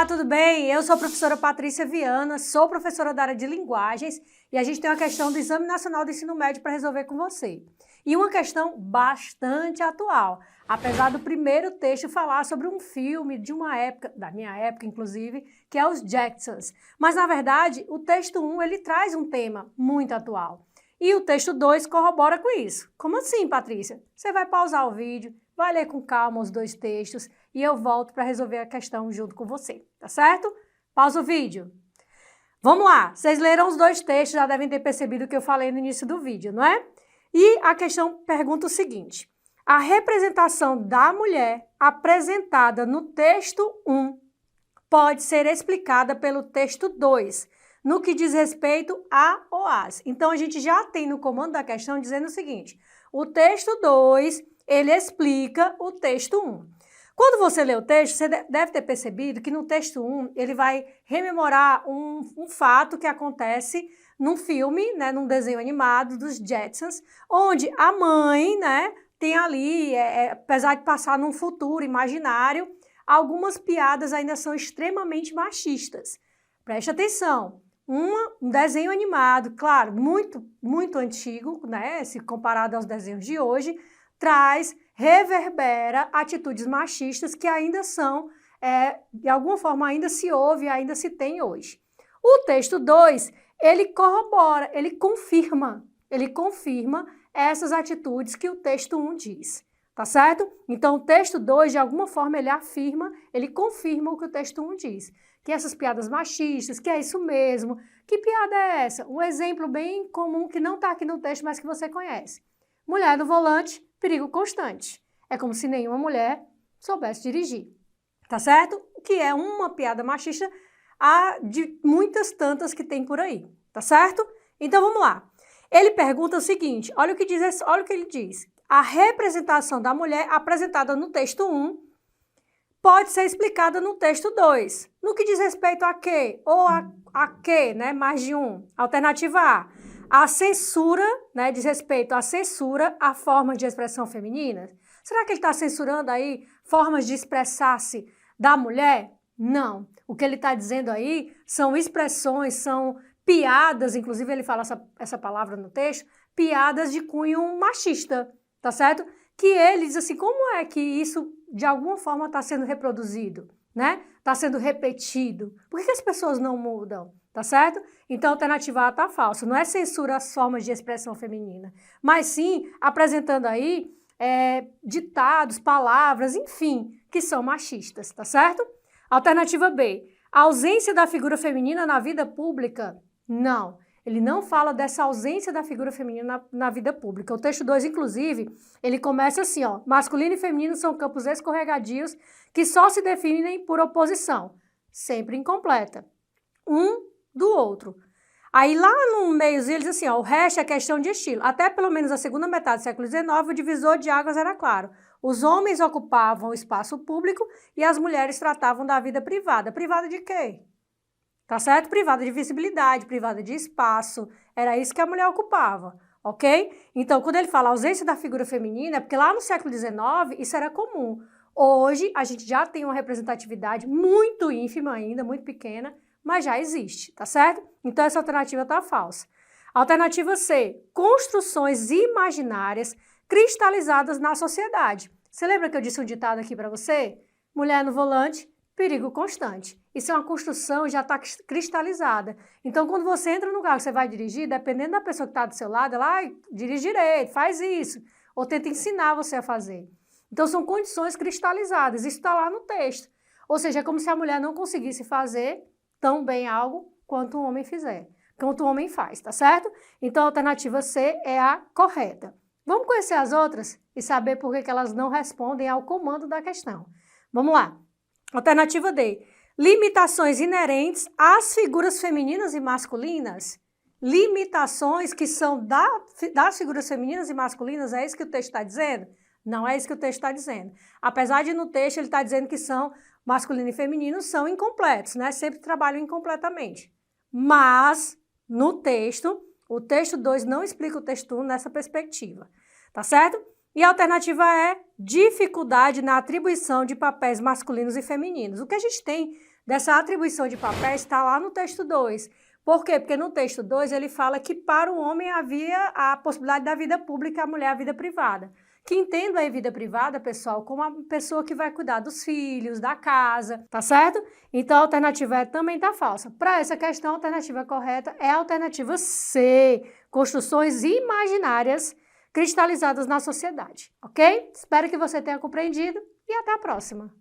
Olá, tudo bem? Eu sou a professora Patrícia Viana, sou professora da área de linguagens e a gente tem uma questão do Exame Nacional do Ensino Médio para resolver com você. E uma questão bastante atual, apesar do primeiro texto falar sobre um filme de uma época, da minha época inclusive, que é os Jetsons. Mas na verdade, o texto 1 ele traz um tema muito atual. E o texto 2 corrobora com isso. Como assim, Patrícia? Você vai pausar o vídeo, vai ler com calma os dois textos e eu volto para resolver a questão junto com você, tá certo? Pausa o vídeo. Vamos lá, vocês leram os dois textos, já devem ter percebido o que eu falei no início do vídeo, não é? E a questão pergunta o seguinte: a representação da mulher apresentada no texto 1 pode ser explicada pelo texto 2, no que diz respeito a ou as. Então, a gente já tem no comando da questão dizendo o seguinte: o texto 2, ele explica o texto 1. Quando você lê o texto, você deve ter percebido que no texto 1, ele vai rememorar um fato que acontece num filme, né, num desenho animado dos Jetsons, onde a mãe, né, tem ali, apesar de passar num futuro imaginário, algumas piadas ainda são extremamente machistas. Preste atenção. Um desenho animado, claro, muito antigo, né, se comparado aos desenhos de hoje, reverbera atitudes machistas que ainda são, de alguma forma, ainda se ouve, ainda se tem hoje. O texto 2, ele corrobora, ele confirma essas atitudes que o texto 1 diz, tá certo? Então, o texto 2, de alguma forma, ele confirma o que o texto 1 diz. Que essas piadas machistas, que é isso mesmo. Que piada é essa? Um exemplo bem comum que não está aqui no texto, mas que você conhece. Mulher no volante, perigo constante. É como se nenhuma mulher soubesse dirigir, tá certo? Que é uma piada machista de muitas tantas que tem por aí, tá certo? Então, vamos lá. Ele pergunta o seguinte, olha o que ele diz. A representação da mulher apresentada no texto 1 pode ser explicada no texto 2. No que diz respeito a quê? Ou a quê, né? Mais de um. Alternativa A. A censura, né? Diz respeito à censura a formas de expressão feminina. Será que ele está censurando aí formas de expressar-se da mulher? Não. O que ele está dizendo aí são expressões, são piadas, inclusive ele fala essa palavra no texto, piadas de cunho machista, tá certo? Que ele diz assim, como é que isso de alguma forma está sendo reproduzido, né? Está sendo repetido. Por que as pessoas não mudam, tá certo? Então, a alternativa A está falsa. Não é censura às formas de expressão feminina, mas sim apresentando aí ditados, palavras, enfim, que são machistas, tá certo? Alternativa B. A ausência da figura feminina na vida pública? Não. Ele não fala dessa ausência da figura feminina na vida pública. O texto 2, inclusive, ele começa assim, ó. Masculino e feminino são campos escorregadios que só se definem por oposição, sempre incompleta, um do outro. Aí lá no meiozinho ele diz assim, ó, o resto é questão de estilo. Até pelo menos a segunda metade do século XIX, o divisor de águas era claro. Os homens ocupavam o espaço público e as mulheres tratavam da vida privada. Privada de quê? Tá certo? Privada de visibilidade, privada de espaço, era isso que a mulher ocupava, ok? Então, quando ele fala ausência da figura feminina, é porque lá no século XIX isso era comum. Hoje, a gente já tem uma representatividade muito ínfima ainda, muito pequena, mas já existe, tá certo? Então, essa alternativa tá falsa. Alternativa C, construções imaginárias cristalizadas na sociedade. Você lembra que eu disse um ditado aqui para você? Mulher no volante, perigo constante. Isso é uma construção e já está cristalizada. Então, quando você entra no carro, você vai dirigir, dependendo da pessoa que está do seu lado, ela dirige direito, faz isso. Ou tenta ensinar você a fazer. Então, são condições cristalizadas. Isso está lá no texto. Ou seja, é como se a mulher não conseguisse fazer tão bem algo quanto o homem fizer. Quanto o homem faz, tá certo? Então, a alternativa C é a correta. Vamos conhecer as outras e saber por que elas não respondem ao comando da questão. Vamos lá. Alternativa D. Limitações inerentes às figuras femininas e masculinas. Limitações que são das figuras femininas e masculinas, é isso que o texto está dizendo? Não é isso que o texto está dizendo. Apesar de no texto ele está dizendo que são masculino e feminino são incompletos, né? Sempre trabalham incompletamente. Mas, no texto, o texto 2 não explica o texto 1 nessa perspectiva, tá certo? E a alternativa é dificuldade na atribuição de papéis masculinos e femininos. O que a gente tem dessa atribuição de papéis está lá no texto 2. Por quê? Porque no texto 2 ele fala que para o homem havia a possibilidade da vida pública e a mulher a vida privada. Que entendo a vida privada, pessoal, como a pessoa que vai cuidar dos filhos, da casa, tá certo? Então a alternativa E também tá falsa. Para essa questão, a alternativa correta é a alternativa C, construções imaginárias cristalizadas na sociedade, ok? Espero que você tenha compreendido e até a próxima.